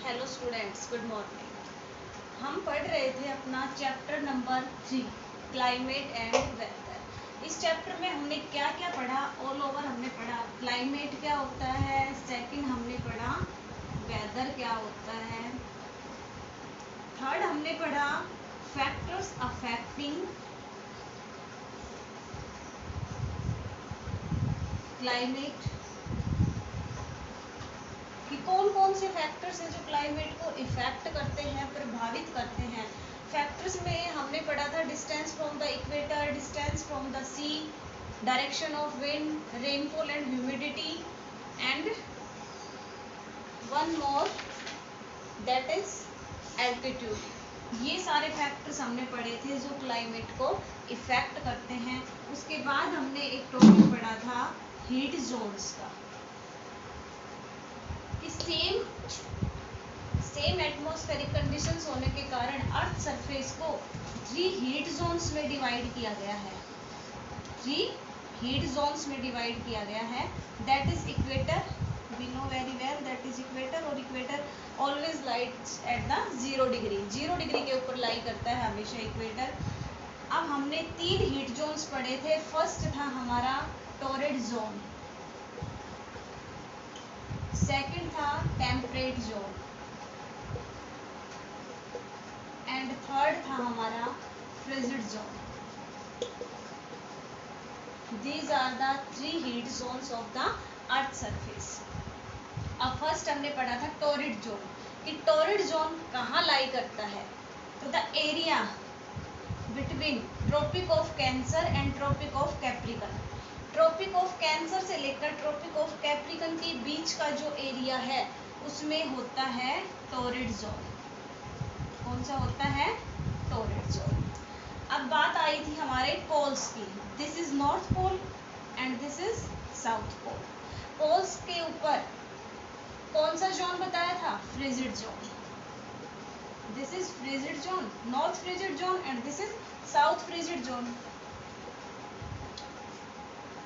Hello students, good morning. हम पढ़ रहे थे अपना chapter number 3 climate and weather. इस चैप्टर में हमने क्या क्या पढ़ा? ऑल ओवर हमने पढ़ा क्लाइमेट क्या होता है, सेकंड हमने पढ़ा वेदर क्या होता है, थर्ड हमने पढ़ा फैक्टर्स अफेक्टिंग क्लाइमेट, कि कौन कौन से फैक्टर्स हैं जो क्लाइमेट को इफेक्ट करते हैं, प्रभावित करते हैं। फैक्टर्स में हमने पढ़ा था distance from the equator, distance from the sea, direction of wind, rainfall and humidity, and one more that is altitude. ये सारे फैक्टर्स हमने पढ़े थे जो क्लाइमेट को इफेक्ट करते हैं। उसके बाद हमने एक टॉपिक पढ़ा था हीट जोन्स का, कि सेम एटमॉस्फेरिक कंडीशंस होने के कारण अर्थ सरफेस को 3 हीट जोन्स में डिवाइड किया गया है। 3 हीट जोन्स में डिवाइड किया गया है। That is equator, we know very well that is equator, और equator always lies at the 0 degree, 0 degree के ऊपर लाई करता है हमेशा इक्वेटर। अब हमने 3 हीट जोन्स पढ़े थे। फर्स्ट था हमारा टॉरिड जोन, सेकंड था टेम्परेट जोन, एंड थर्ड था हमारा frigid zone. These are the 3 heat zones of the earth surface. अब फर्स्ट हमने पढ़ा था टॉरिड जोन, कि टॉरिड जोन कहाँ लाई करता है। तो the area between tropic of Cancer and tropic of Capricorn, tropic of Cancer से लेकर ट्रॉपिक ऑफ कैप्रिकन के बीच का जो एरिया है उसमें होता है टॉरिड जोन। कौन सा होता है? Torrid zone. अब बात आई थी हमारे पोल्स की। This is north pole and this is south pole. Poles के ऊपर कौन सा जोन बताया था? Frigid zone. This is frigid zone, north frigid zone, and this is south frigid zone.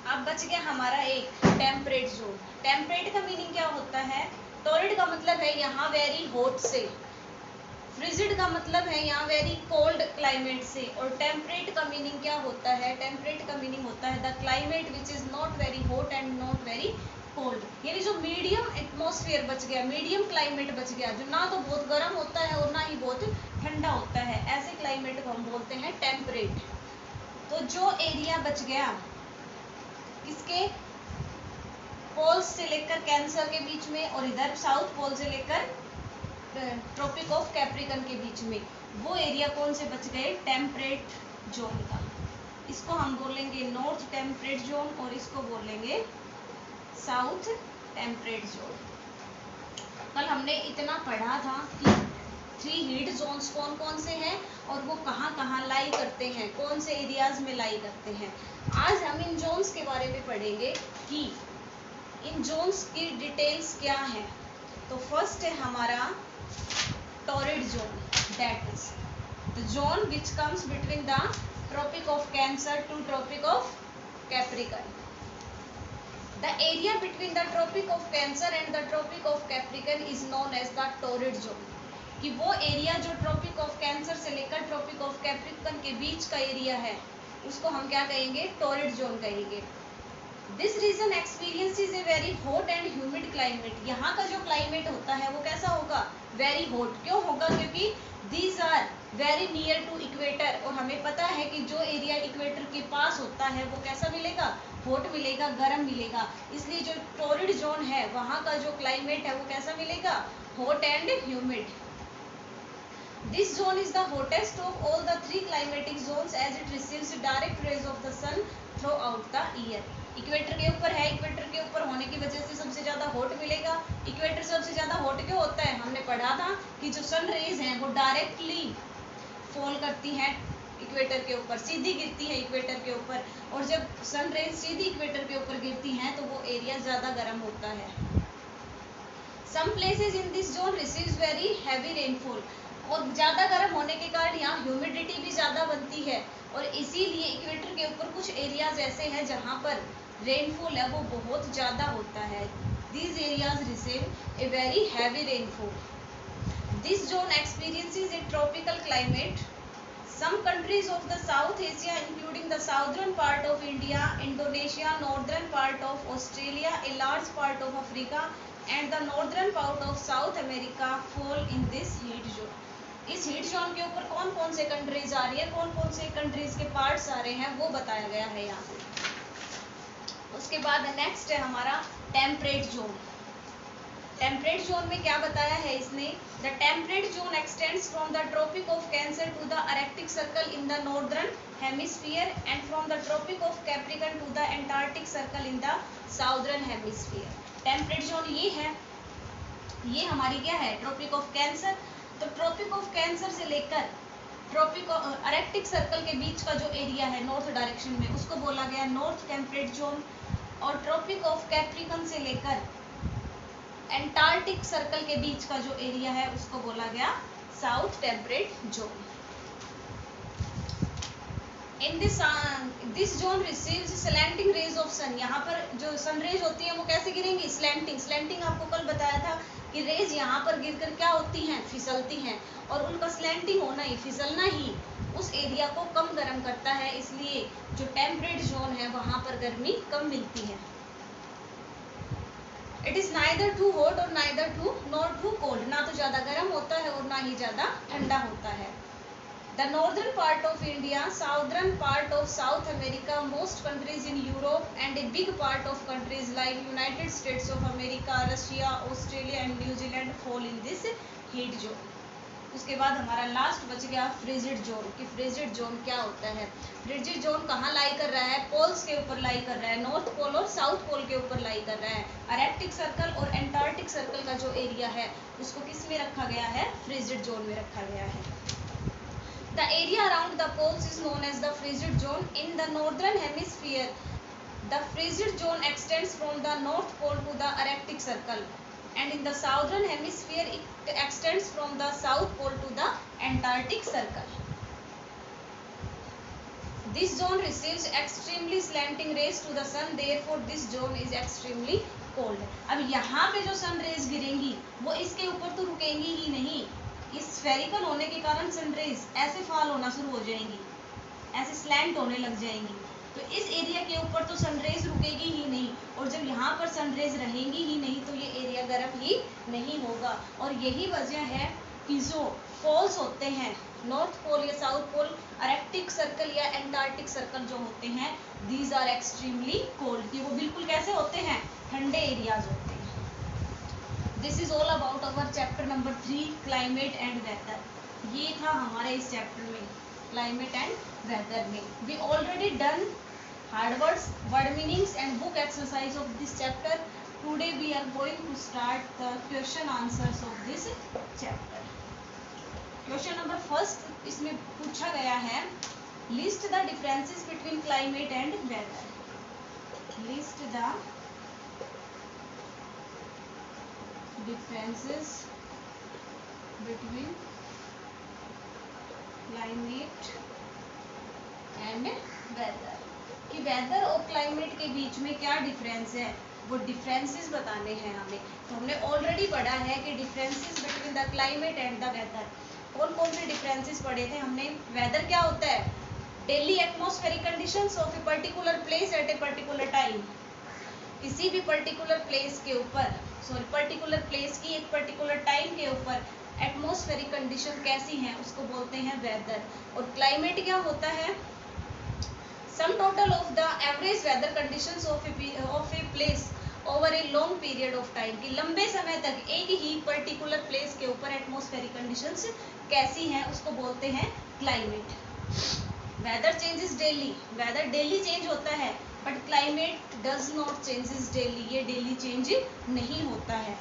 अब बच गया हमारा एक टेम्परेट जोन। टेम्परेट का मीनिंग क्या होता है? टॉरिड का मतलब है यहाँ वेरी हॉट से, फ्रिजिड का मतलब है यहाँ वेरी कोल्ड क्लाइमेट से, और टेम्परेट का मीनिंग क्या होता है? टेम्परेट का मीनिंग होता है the climate which is not very hot and not very cold, यानी जो मीडियम एटमॉस्फेयर बच गया, मीडियम क्लाइमेट बच गया, जो ना तो बहुत गर्म होता है और ना ही बहुत ठंडा होता है, ऐसे क्लाइमेट को हम बोलते हैं टेम्परेट। तो जो एरिया बच गया किसके? पोल्स से लेकर कैंसर के बीच में, और इधर साउथ पोल से लेकर ट्रॉपिक ऑफ कैप्रिकन के बीच में, वो एरिया कौन से बच गए? टेम्परेट जोन का। इसको हम बोलेंगे नॉर्थ टेम्परेट जोन, और इसको बोलेंगे साउथ टेम्परेट जोन। कल हमने इतना पढ़ा था कि 3 हीट जोन्स कौन कौन से हैं और वो कहाँ कहाँ लाई करते हैं, कौन से एरियाज में लाई करते हैं। आज हम इन जोन्स के बारे में पढ़ेंगे कि इन जोन्स की डिटेल्स क्या है। तो फर्स्ट है हमारा torrid zone, that is the zone which comes between the tropic of Cancer to tropic of Capricorn. The area between the Tropic of Cancer and the Tropic of Capricorn is known as the torrid zone। कि वो area जो tropic of Cancer से लेकर tropic of Capricorn के बीच का area है उसको हम क्या कहेंगे? टॉरिड जोन कहेंगे। This region experiences a very hot and humid climate. यहाँ का जो क्लाइमेट होता है वो कैसा होगा? Very hot. क्यों होगा? क्योंकि these are very near to equator, और हमें पता है कि जो एरिया इक्वेटर के पास होता है वो कैसा मिलेगा? हॉट मिलेगा, गर्म मिलेगा। इसलिए जो टॉरिड जोन है वहाँ का जो क्लाइमेट है वो कैसा मिलेगा? Hot and humid. This zone is the hottest of all the 3 climatic zones as it receives direct rays of the sun throughout the year। Equator के ऊपर है, इक्वेटर के ऊपर होने की वजह से सबसे ज्यादा हॉट मिलेगा। इक्वेटर सबसे ज्यादा हॉट क्यों होता है? हमने पढ़ा था कि जो सन रेज हैं वो डायरेक्टली फॉल करती हैं इक्वेटर के ऊपर, सीधी गिरती है इक्वेटर के ऊपर, और जब सन रेज सीधी इक्वेटर के ऊपर गिरती हैं तो वो एरिया ज्यादा गर्म होता है। Some places in this zone receives very heavy rainfall, और ज़्यादा गर्म होने के कारण यहाँ ह्यूमिडिटी भी ज़्यादा बनती है, और इसीलिए इक्वेटर के ऊपर कुछ एरियाज ऐसे हैं जहाँ पर रेनफॉल है वो बहुत ज़्यादा होता है। These areas receive a very heavy rainfall। This zone experiences a tropical climate. Some countries of the South Asia, including the southern part of India, Indonesia, northern part of Australia, a large part of Africa, and the northern part of South America, fall in this heat zone. इस heat zone के ऊपर कौन कौन से countries आ रही है, कौन कौन से कंट्रीज के पार्ट्स आ रहे हैं, वो बताया गया है यहाँ पे। उसके बाद नेक्स्ट है हमारा टेम्परेट जोन। टेम्परेट जोन में क्या बताया है इसने, the temperate zone extends from the tropic of Cancer to the Arctic circle in the northern hemisphere and from the tropic of Capricorn to the Antarctic circle in the southern hemisphere. Temperate zone ये है, ये हमारी क्या है, tropic of Cancer. तो tropic of Cancer से लेकर tropic Arctic circle के बीच का जो एरिया है नॉर्थ डायरेक्शन में, उसको बोला गया नॉर्थ टेम्परेट जोन। और ट्रॉपिक ऑफ कैप्रिकन से लेकर एंटार्क्टिक सर्कल के बीच का जो एरिया है उसको बोला गया south temperate zone. In this zone receives slanting rays of sun. यहाँ पर जो सन रेज होती है वो कैसे गिरेंगी, स्लैंटिंग। स्लैंटिंग आपको कल बताया था कि रेज यहाँ पर गिरकर क्या होती हैं, फिसलती हैं, और उनका स्लैंटिंग होना ही, फिसलना ही उस एरिया को कम गर्म करता है, इसलिए जो टेम्परेट जोन है वहाँ पर गर्मी कम मिलती है। It is neither too hot और neither too not too cold, ना तो ज्यादा गर्म होता है और ना ही ज्यादा ठंडा होता है। The northern part of India, southern part of south America, most countries in Europe and a big part of countries like United states of America, Russia, Australia and New Zealand fall in this heat zone. उसके बाद हमारा last बच गया frigid zone, कि frigid zone क्या होता है। Frigid zone कहाँ लाई कर रहा है, पोल्स के ऊपर लाई कर रहा है, नॉर्थ पोल और साउथ पोल के ऊपर लाई कर रहा है। आर्कटिक सर्कल और एंटार्क्टिक सर्कल का जो एरिया है उसको किस में रखा गया है, फ्रिजिड जोन में रखा गया है। The area around the poles is known as the frigid zone. In the northern hemisphere, the frigid zone extends from the north pole to the Arctic circle, and in the southern hemisphere, it extends from the south pole to the Antarctic circle. This zone receives extremely slanting rays to the sun, therefore this zone is extremely cold. अब यहाँ पे जो sun rays गिरेंगी वो इसके ऊपर तो रुकेंगी ही नहीं, इस स्फेरिकल होने के कारण सनरेज ऐसे फॉल होना शुरू हो जाएंगी, ऐसे स्लैंट होने लग जाएंगी, तो इस एरिया के ऊपर तो सनरेज रुकेगी ही नहीं, और जब यहाँ पर सनरेज रहेंगी ही नहीं तो ये एरिया गर्म ही नहीं होगा। और यही वजह है कि जो पोल्स होते हैं, नॉर्थ पोल या साउथ पोल, आर्कटिक सर्कल या एंटार्क्टिक सर्कल जो होते हैं, दीज आर एक्सट्रीमली कोल्ड, कि वो बिल्कुल कैसे होते हैं, ठंडे एरियाज होते हैं। This is all about our chapter number 3 climate and weather. ये था हमारे इस चैप्टर में क्लाइमेट एंड वेदर में। We already done hard words, word meanings and book exercise of this chapter. Today we are going to start the question answers of this chapter. Question number first इसमें पूछा गया है, list the differences between climate and weather. List the differences between climate and weather, कि weather और climate के बीच में क्या difference है, वो डिफरेंसेस बताने हैं हमें। तो हमने ऑलरेडी पढ़ा है कि differences between the climate and the weather, कौन कौन से डिफरेंसेस पढ़े थे हमने। वेदर क्या होता है, daily atmospheric conditions of a particular place at a particular time. किसी भी पर्टिकुलर प्लेस के ऊपर, सॉरी पर्टिकुलर प्लेस की एक पर्टिकुलर टाइम के ऊपर एटमॉस्फेरिक कंडीशन कैसी हैं उसको बोलते हैं वेदर। और क्लाइमेट क्या होता है, sum total of the average weather conditions of a place over a long period of time, कि लंबे समय तक एक ही पर्टिकुलर प्लेस के ऊपर एटमॉस्फेरिक कंडीशंस कैसी हैं उसको बोलते हैं climate. Weather changes daily, weather daily change होता है, but climate does not changes daily, ये डेली चेंज नहीं होता है।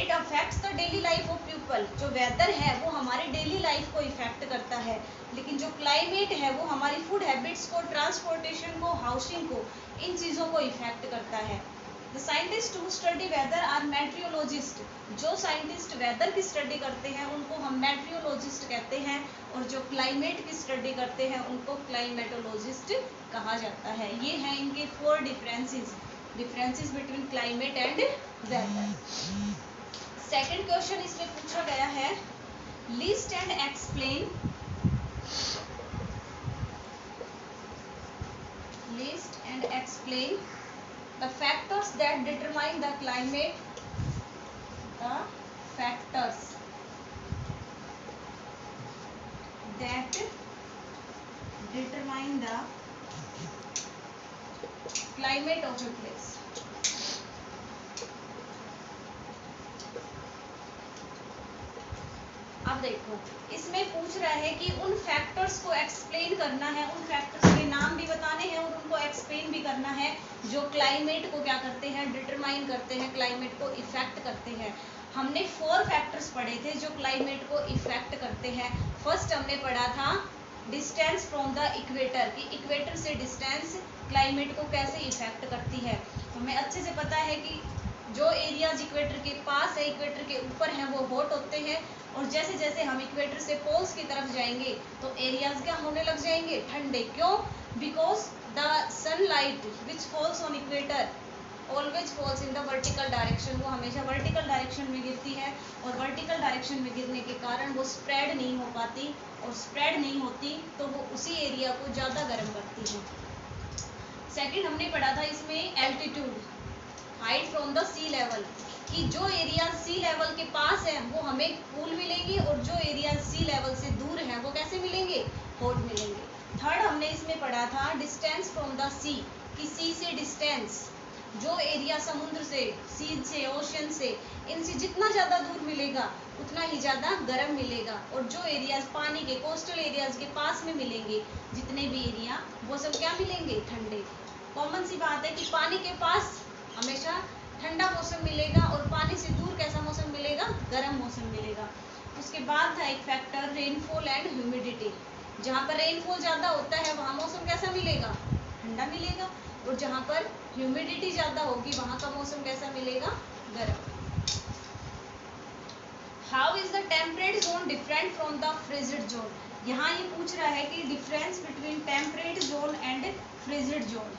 It affects the daily life of people, जो वेदर है वो हमारी डेली लाइफ को इफेक्ट करता है, लेकिन जो क्लाइमेट है वो हमारी फूड हैबिट्स को, ट्रांसपोर्टेशन को, हाउसिंग को, इन चीज़ों को इफेक्ट करता है। The scientist who study weather are meteorologist, जो साइंटिस्ट वेदर की स्टडी करते हैं उनको हम मेट्रियोलॉजिस्ट कहते हैं, और जो क्लाइमेट की स्टडी करते हैं उनको क्लाइमेटोलॉजिस्ट कहा जाता है। ये हैं इनके 4 differences between climate and weather. Second question इसमें पूछा गया है, list and explain the factors that determine the climate, the factors that determine the climate of a place. अब देखो इसमें पूछ रहा है कि उन फैक्टर्स को एक्सप्लेन करना है, उन फैक्टर्स के नाम भी बताने हैं और उनको एक्सप्लेन भी करना है जो क्लाइमेट को क्या करते हैं, डिटरमाइन करते हैं, क्लाइमेट को इफेक्ट करते हैं। हमने 4 फैक्टर्स पढ़े थे जो क्लाइमेट को इफेक्ट करते हैं। फर्स्ट हमने पढ़ा था डिस्टेंस फ्रॉम द इक्वेटर, कि इक्वेटर से डिस्टेंस क्लाइमेट को कैसे इफेक्ट करती है। हमें अच्छे से पता है कि जो एरियाज इक्वेटर के पास है, इक्वेटर के ऊपर हैं, वो हॉट होते हैं, और जैसे जैसे हम इक्वेटर से पोल्स की तरफ जाएंगे तो एरियाज क्या होने लग जाएंगे, ठंडे। क्यों? Because the sunlight which falls on equator always falls in the vertical direction, वो हमेशा वर्टिकल डायरेक्शन में गिरती है, और वर्टिकल डायरेक्शन में गिरने के कारण वो स्प्रेड नहीं हो पाती, और स्प्रेड नहीं होती तो वो उसी एरिया को ज़्यादा गर्म करती है। सेकेंड हमने पढ़ा था इसमें altitude, height from the sea level, कि जो एरिया सी लेवल के पास है वो हमें कूल मिलेंगे, और जो एरिया सी लेवल से दूर है वो कैसे मिलेंगे, हॉट मिलेंगे। थर्ड हमने इसमें पढ़ा था डिस्टेंस फ्रॉम द सी, कि सी से डिस्टेंस, जो एरिया समुद्र से, सी से, ओशन से, इनसे जितना ज़्यादा दूर मिलेगा उतना ही ज़्यादा गर्म मिलेगा, और जो एरियाज पानी के कोस्टल एरियाज के पास में मिलेंगे जितने भी एरिया, वो सब क्या मिलेंगे, ठंडे। कॉमन सी बात है कि पानी के पास हमेशा ठंडा मौसम मिलेगा और पानी से दूर कैसा मौसम मिलेगा, गर्म मौसम मिलेगा। उसके बाद था एक फैक्टर रेनफॉल एंड ह्यूमिडिटी, जहाँ पर रेनफॉल ज़्यादा होता है वहाँ मौसम कैसा मिलेगा, ठंडा मिलेगा, और जहाँ पर ह्यूमिडिटी ज़्यादा होगी वहाँ का मौसम कैसा मिलेगा, गर्म। How is the temperate zone different from the frigid zone, यहाँ ये पूछ रहा है कि difference between temperate zone and frigid zone,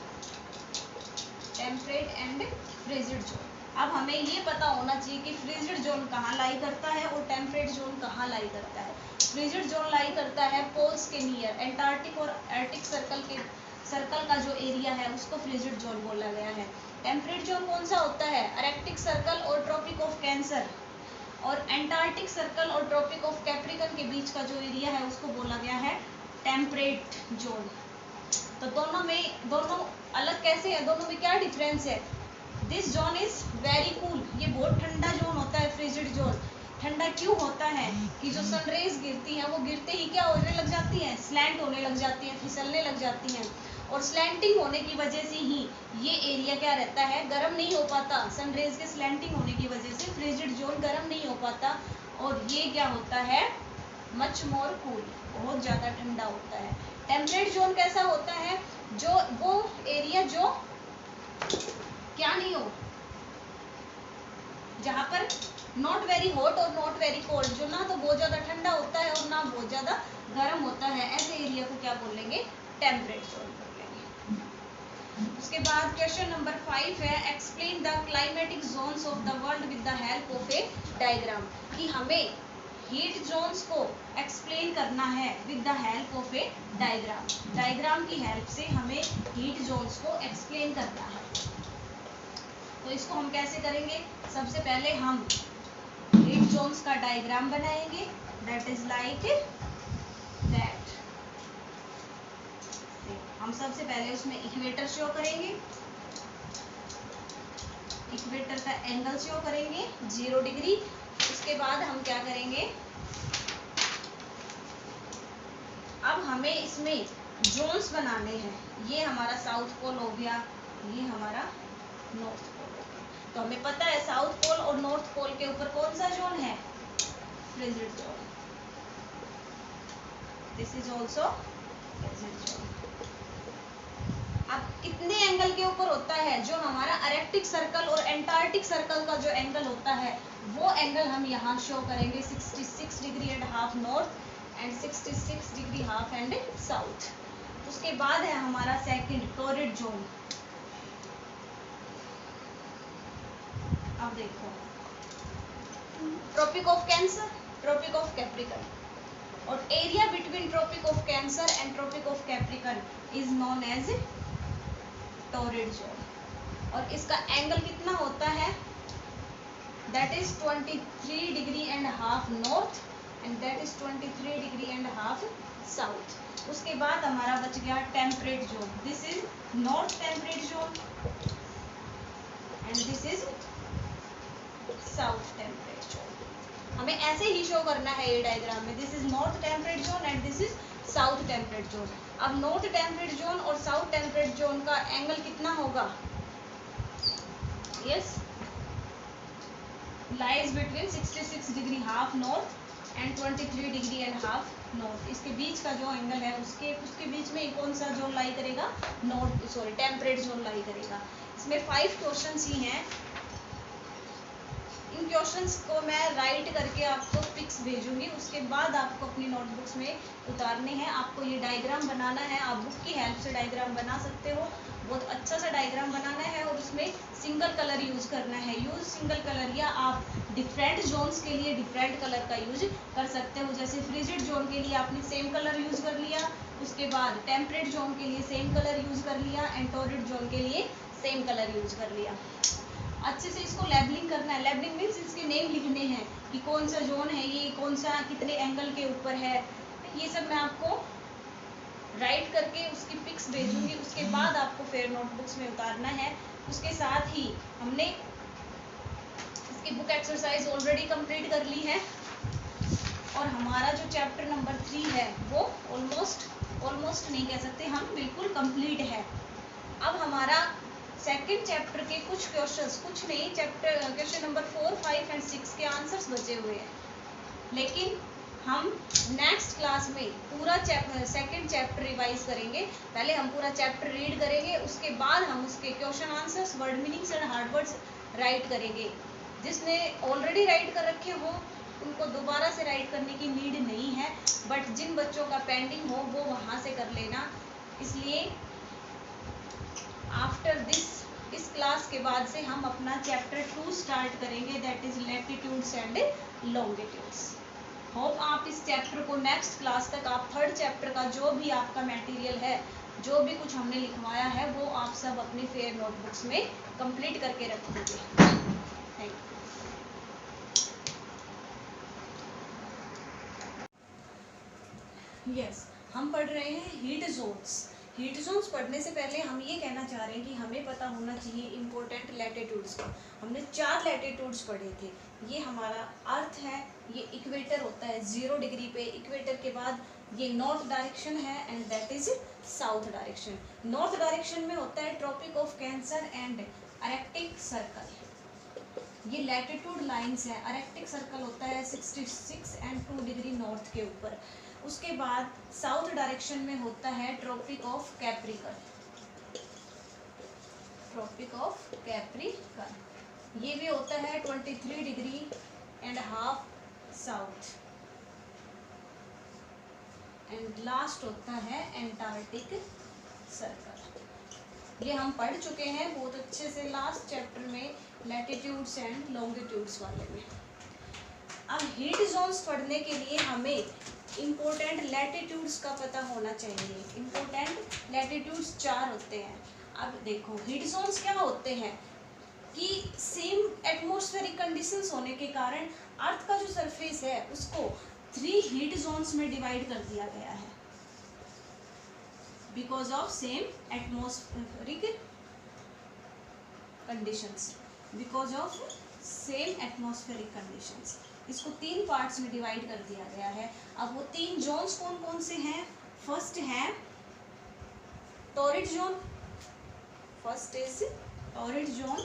temperate and frigid zone. अब हमें ये पता होना चाहिए कि फ्रिजिड जोन कहाँ लाई करता है और टेम्परेट जोन कहाँ लाई करता है। फ्रिजिड जोन लाई करता है पोल्स के नियर, एंटार्क्टिक और आर्कटिक सर्कल का जो एरिया है उसको फ्रिजिड जोन बोला गया है। टेम्परेट जोन कौन सा होता है, आर्कटिक सर्कल और ट्रॉपिक ऑफ कैंसर, और एंटार्क्टिक सर्कल और ट्रॉपिक ऑफ कैप्रिकन के बीच का जो एरिया है उसको बोला गया है टेम्परेट जोन। तो दोनों अलग कैसे है, दोनों में क्या डिफरेंस है। This zone is very cool, ये बहुत ठंडा जोन होता है फ्रिजिड जोन। ठंडा क्यों होता है कि जो सनरेज गिरती हैं वो गिरते ही क्या होने लग जाती हैं, स्लैंट होने लग जाती हैं, फिसलने लग जाती हैं, और स्लैंटिंग होने की वजह से ही ये एरिया क्या रहता है, गर्म नहीं हो पाता। सनरेज के स्लैंटिंग होने की वजह से फ्रिजिड जोन गर्म नहीं हो पाता, और ये क्या होता है, मच मोर कूल, बहुत ज़्यादा ठंडा होता है। टेम्परेट जोन कैसा होता है, जो वो एरिया जो क्या नहीं हो, जहाँ पर नॉट वेरी हॉट और नॉट वेरी कोल्ड, जो ना तो बहुत ज़्यादा ठंडा होता है और ना बहुत ज़्यादा गर्म होता है, ऐसे एरिया को क्या बोलेंगे, टेम्परेट जोन बोलेंगे। उसके बाद क्वेश्चन नंबर 5 है, explain the climatic zones of the world with the help of A diagram, कि हमें हीट जोन्स को एक्सप्लेन करना है with the help of A diagram, diagram की हेल्प से हमें हीट जोन्स को एक्सप्लेन करना है। तो इसको हम कैसे करेंगे, सबसे पहले हम हीट जोन्स का डायग्राम बनाएंगे, दैट इज लाइक दैट। हम सबसे पहले उसमें इक्वेटर शो करेंगे, इक्वेटर का एंगल शो करेंगे 0 डिग्री। उसके बाद हम क्या करेंगे, अब हमें इसमें जोन्स बनाने हैं, ये हमारा साउथ पोल हो गया, ये हमारा नॉर्थ पोल हो गया। तो हमें पता है साउथ पोल और नॉर्थ पोल के ऊपर कौन सा जोन है, frigid zone. This is also frigid zone. अब कितने एंगल के ऊपर होता है, जो हमारा आर्कटिक सर्कल और एंटार्क्टिक सर्कल का जो एंगल होता है वो एंगल हम यहाँ शो करेंगे 66 degree and half north and 66 degree half and south. उसके बाद है हमारा सेकंड टॉरिड जोन। अब देखो Tropic of Cancer, Tropic of Capricorn, और area between tropic of Cancer and tropic of Capricorn is known as torrid zone. और इसका angle कितना होता है, that is 23 degree and half north and that is 23 degree and half south. उसके बाद हमारा बच गया temperate zone, this is north temperate zone and this is south temperate zone. हमें ऐसे ही शो करना है ये डायग्राम में, this is north temperate zone and this is south temperate zone. अब नॉर्थ टेम्परेट जोन और साउथ टेम्परेट जोन का angle कितना होगा, yes, lies between 66 degree half north and 23 degree and half north. इसके बीच का जो एंगल है उसके बीच में कौन सा जोन लाई करेगा, नॉर्थ सॉरी टेम्परेट जोन लाई करेगा। इसमें 5 क्वेश्चंस ही हैं। इन क्वेश्चंस को मैं राइट करके आपको पिक्स भेजूंगी, उसके बाद आपको अपनी नोटबुक्स में उतारने हैं। आपको ये डायग्राम बनाना है, आप बुक की हेल्प से डायग्राम बना सकते हो, बहुत अच्छा सा डायग्राम बनाना है और उसमें सिंगल कलर यूज करना है। यूज सिंगल कलर, या आप डिफरेंट जोन्स के लिए डिफरेंट कलर का यूज कर सकते हो। जैसे फ्रिजिड जोन के लिए आपने सेम कलर यूज कर लिया, उसके बाद टेम्परेट जोन के लिए सेम कलर यूज कर लिया एंड टॉरिड जोन के लिए सेम कलर यूज कर लिया। अच्छे से इसको लेबलिंग करना है। लेबलिंग मीन्स इसके नेम लिखने हैं कि कौन सा जोन है ये, कौन सा कितने एंगल के ऊपर है, ये सब मैं आपको राइट करके उसकी पिक्स भेजूंगी। उसके बाद आपको फिर नोटबुक्स में उतारना है। उसके साथ ही हमने इसकी बुक एक्सरसाइज ऑलरेडी कंप्लीट कर ली है और हमारा जो चैप्टर नंबर 3 है वो ऑलमोस्ट नहीं कह सकते हम, बिल्कुल कंप्लीट है। अब हमारा सेकंड चैप्टर के कुछ क्वेश्चंस, कुछ नहीं, चैप्टर क्वेश्चन नंबर 4, 5 एंड 6 के आंसर्स बचे हुए हैं, लेकिन हम नेक्स्ट क्लास में पूरा सेकंड चैप्टर रिवाइज करेंगे। पहले हम पूरा चैप्टर रीड करेंगे, उसके बाद हम उसके question answers, word meanings and hard words right करेंगे। जिसने ऑलरेडी राइट कर रखे हो उनको दोबारा से राइट करने की नीड नहीं है, बट जिन बच्चों का पेंडिंग हो वो वहाँ से कर लेना। इसलिए आफ्टर इस क्लास के बाद से हम अपना चैप्टर 2 स्टार्ट करेंगे, that is latitudes and longitudes. Hope आप इस चैप्टर को नेक्स्ट क्लास तक, आप थर्ड चैप्टर का जो भी आपका मटेरियल है, जो भी कुछ हमने लिखवाया है, वो आप सब अपनी फेयर नोटबुक्स में कंप्लीट करके रखोगे। Thank you. यस, हम पढ़ रहे हैं हीट जोन्स। हीट जोन्स पढ़ने से पहले हम ये कहना चाह रहे हैं कि हमें पता होना चाहिए इम्पोर्टेंट लैटिट्यूड्स का। हमने 4 लैटिट्यूड्स पढ़े थे। ये हमारा अर्थ है, ये इक्वेटर होता है 0 डिग्री पे। इक्वेटर के बाद ये नॉर्थ डायरेक्शन है and that is south direction. North direction में होता है tropic of Cancer and Arctic circle. ये लैटिट्यूड लाइंस है। आर्कटिक सर्कल होता है 66 एंड 2 डिग्री नॉर्थ के ऊपर। उसके बाद साउथ डायरेक्शन में होता है tropic of Capricorn. Tropic of Capricorn ये भी होता है 23 degree and half south. And last होता है एंटार्क्टिक सर्कल। ये हम पढ़ चुके हैं बहुत अच्छे से लास्ट चैप्टर में, लैटिट्यूड्स एंड लॉन्गिट्यूड्स वाले में। अब हीट जोन्स पढ़ने के लिए हमें इम्पोर्टेंट लैटिट्यूड्स का पता होना चाहिए। इम्पोर्टेंट लैटिट्यूड्स 4 होते हैं। अब देखो हीट जोन्स क्या होते हैं कि सेम एटमॉस्फेरिक कंडीशंस होने के कारण अर्थ का जो सरफेस है उसको 3 हीट जोन्स में डिवाइड कर दिया गया है, because of same atmospheric conditions. Because of same atmospheric conditions इसको 3 पार्ट्स में डिवाइड कर दिया गया है। अब वो 3 जोन्स कौन कौन से हैं? फर्स्ट है torrid zone. First is torrid zone.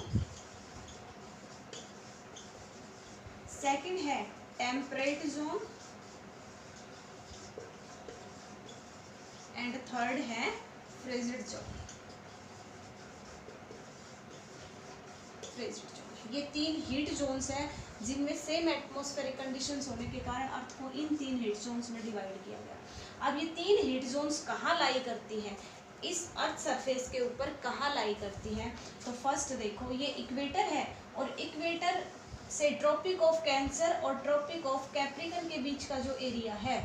Second है टेम्परेट जोन एंड थर्ड है फ्रिजिड जोन। फ्रिजिड जोन ये 3 हीट जोन्स हैं जिनमें सेम एटमॉस्फेरिक कंडीशंस होने के कारण अर्थ को इन 3 हीट जोन्स में डिवाइड किया गया। अब ये 3 हीट जोन्स कहाँ लाई करती हैं, इस अर्थ सरफेस के ऊपर कहाँ लाई करती हैं? तो फर्स्ट देखो ये इक्वेटर है और इक्वेटर से ट्रॉपिक ऑफ कैंसर और ट्रॉपिक ऑफ कैप्रिकन के बीच का जो एरिया है,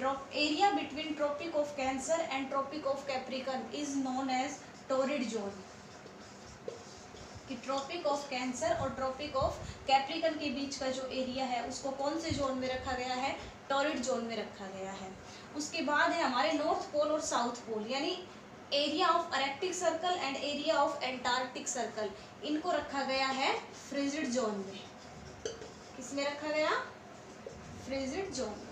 area between tropic of Cancer and tropic of Capricorn is known as torrid zone. कि ट्रॉपिक ऑफ कैंसर और ट्रॉपिक ऑफ कैप्रिकन के बीच का जो एरिया है उसको कौन से जोन में रखा गया है, टोरिड जोन में रखा गया है। उसके बाद है हमारे नॉर्थ पोल और साउथ पोल, यानी area of Arctic circle and area of Antarctic circle, इनको रखा गया है फ्रिजिड जोन में। किसमें रखा गया, फ्रिजिड जोन में।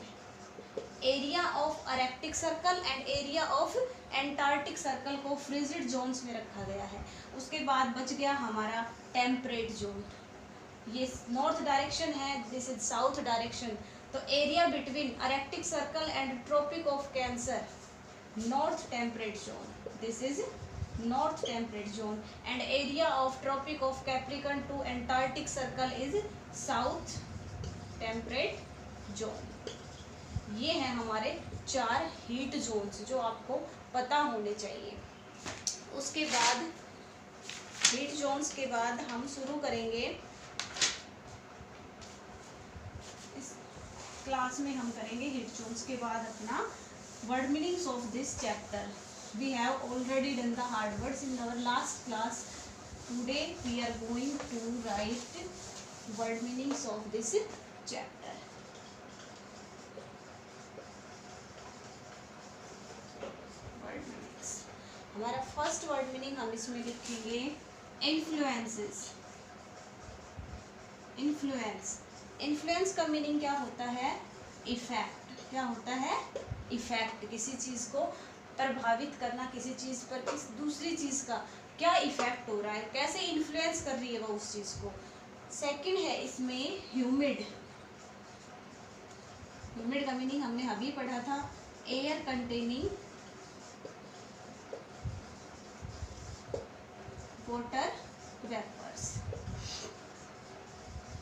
Area of Arctic circle and area of Antarctic circle को फ्रिजिड जोन्स में रखा गया है। उसके बाद बच गया हमारा टेम्परेट जोन, ये नॉर्थ डायरेक्शन है, दिस इज साउथ डायरेक्शन। तो area between Arctic circle and tropic of Cancer, north temperate zone, this is north temperate zone, and area of Tropic of Capricorn to Antarctic circle is south temperate zone. ये हैं हमारे 4 heat zones जो आपको पता होने चाहिए। उसके बाद हीट जोन्स के बाद हम शुरू करेंगे, इस क्लास में हम करेंगे हीट जोन्स के बाद अपना word meanings of this chapter. We have already done the hard words in our last class. Today we are going to write word meanings of this chapter. हमारा फर्स्ट वर्ड मीनिंग हम इसमें लिखेंगे influences. Influence, influence का meaning क्या होता है, effect. क्या होता है, इफेक्ट। किसी चीज़ को प्रभावित करना, किसी चीज़ पर किस दूसरी चीज़ का क्या इफेक्ट हो रहा है, कैसे इन्फ्लुएंस कर रही है वो उस चीज़ को। सेकंड है इसमें ह्यूमिड। ह्यूमिड का मीनिंग हमने अभी पढ़ा था, air containing water vapours,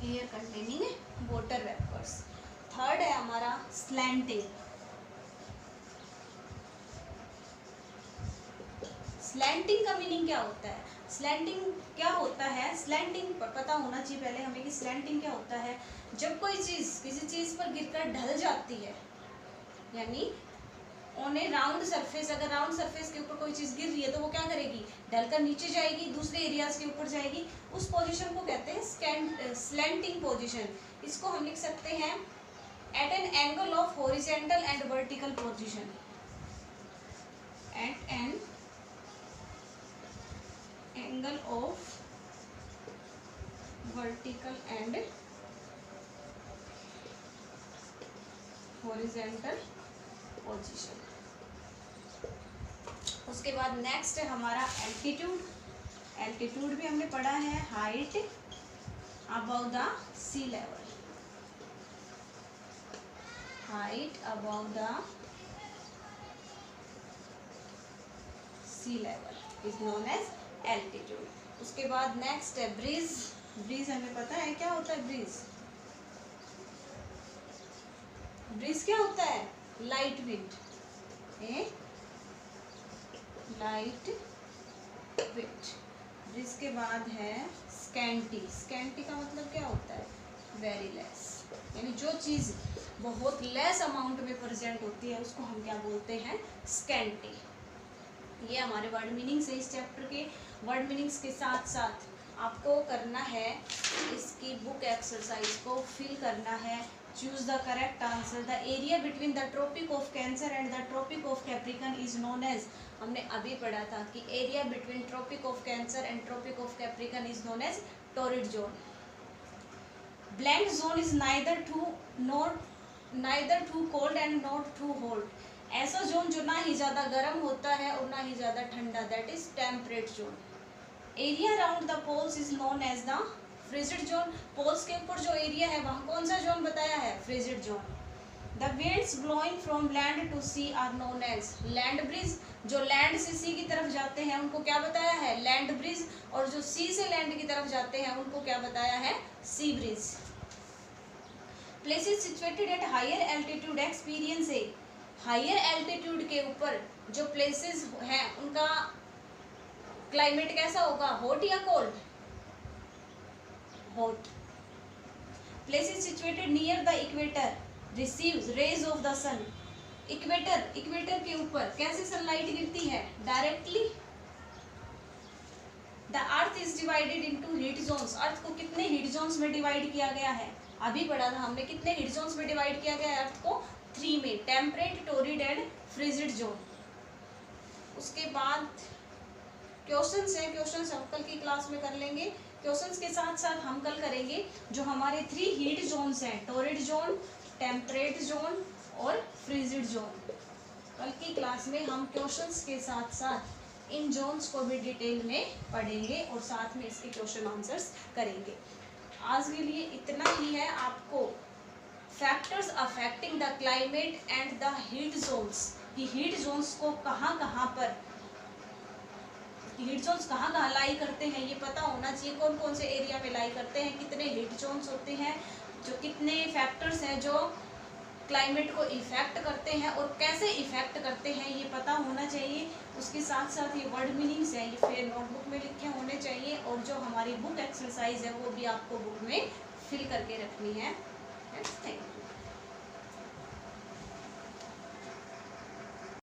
air containing water vapours. Third है हमारा स्लैंटिंग। स्लैंटिंग का मीनिंग क्या होता है, स्लैंटिंग क्या होता है, स्लैंटिंग पता होना चाहिए पहले हमें कि स्लैंटिंग क्या होता है। जब कोई चीज़ किसी चीज़ पर गिरकर ढल जाती है, यानी ऑन ए राउंड सरफेस, अगर राउंड सरफेस के ऊपर कोई चीज़ गिर रही है तो वो क्या करेगी, ढलकर नीचे जाएगी, दूसरे एरियाज के ऊपर जाएगी। उस पोजीशन को कहते हैं स्लैंटिंग पोजीशन। इसको हम लिख सकते हैं at an angle of horizontal and vertical position. At an angle of vertical and horizontal position. उसके बाद नेक्स्ट है हमारा एल्टीट्यूड। एल्टीट्यूड भी हमने पढ़ा है, height above the sea level. Height above the sea level is known as altitude. उसके बाद नेक्स्ट है ब्रीज। ब्रीज हमें पता है क्या होता है, ब्रीज। ब्रीज क्या होता है, लाइट विंड, लाइट विंड। जिसके बाद है स्कैंटी। स्कैंटी का मतलब क्या होता है, वेरी लेस, यानी जो चीज़ बहुत लेस अमाउंट में प्रेजेंट होती है उसको हम क्या बोलते हैं, स्कैंटी। ये हमारे वर्ड मीनिंग्स है। इस चैप्टर के वर्ड मीनिंग्स के साथ साथ आपको करना है, इसकी बुक एक्सरसाइज को फिल करना है। Choose the correct answer. The area between the tropic of Cancer and the tropic of Capricorn is known as, हमने अभी पढ़ा था कि area between tropic of Cancer and tropic of Capricorn is known as torrid zone. Blank zone is neither too cold and not too hot. ऐसा zone जो ना ही ज़्यादा गर्म होता है और ना ही ज़्यादा ठंडा, that is temperate zone. Area around the poles is known as the frigid zone. Poles के ऊपर जो एरिया है वहाँ कौन सा जोन बताया है, frigid zone. The winds blowing from land to sea are known as land bridge. जो लैंड से सी की तरफ जाते हैं उनको क्या बताया है, लैंड ब्रिज। और जो सी से लैंड की तरफ जाते हैं उनको क्या बताया है, sea breeze. Places situated at higher altitude experience a, higher altitude के ऊपर जो प्लेसेस हैं उनका क्लाइमेट कैसा होगा, हॉट या cold, hot. Places situated near the equator receives rays of the sun. Equator के ऊपर कैसे सनलाइट गिरती है? Directly. The earth is divided into heat zones. Earth को कितने हीट जोन्स में डिवाइड किया गया है? अभी पढ़ा था हमने, कितने हीट जोन्स में डिवाइड किया गया है अर्थ को? 3 में, temperate, torrid and frigid zone. उसके बाद क्वेश्चंस हैं, क्वेश्चंस हम कल की क्लास में कर लेंगे। क्वेश्चंस के साथ साथ हम कल करेंगे जो हमारे 3 हीट जोन्स हैं, टोरिड जोन, टेम्परेट जोन और फ्रिजिड जोन। कल की क्लास में हम क्वेश्चंस के साथ साथ इन जोन्स को भी डिटेल में पढ़ेंगे और साथ में इसके क्वेश्चन आंसर्स करेंगे। आज के लिए इतना ही है। आपको factors affecting the climate and the heat zones, कि हीट जोन्स को कहाँ पर हीट जोन्स कहाँ लाई करते हैं ये पता होना चाहिए। कौन कौन से एरिया में लाई करते हैं, कितने हीट जोन्स होते हैं, जो कितने फैक्टर्स हैं जो क्लाइमेट को इफेक्ट करते हैं और कैसे इफेक्ट करते हैं ये पता होना चाहिए। उसके साथ साथ ये वर्ड मीनिंग्स हैं, ये फिर नोटबुक में लिखे होने चाहिए और जो हमारी बुक एक्सरसाइज है वो भी आपको बुक में फिल करके रखनी है। Thank you.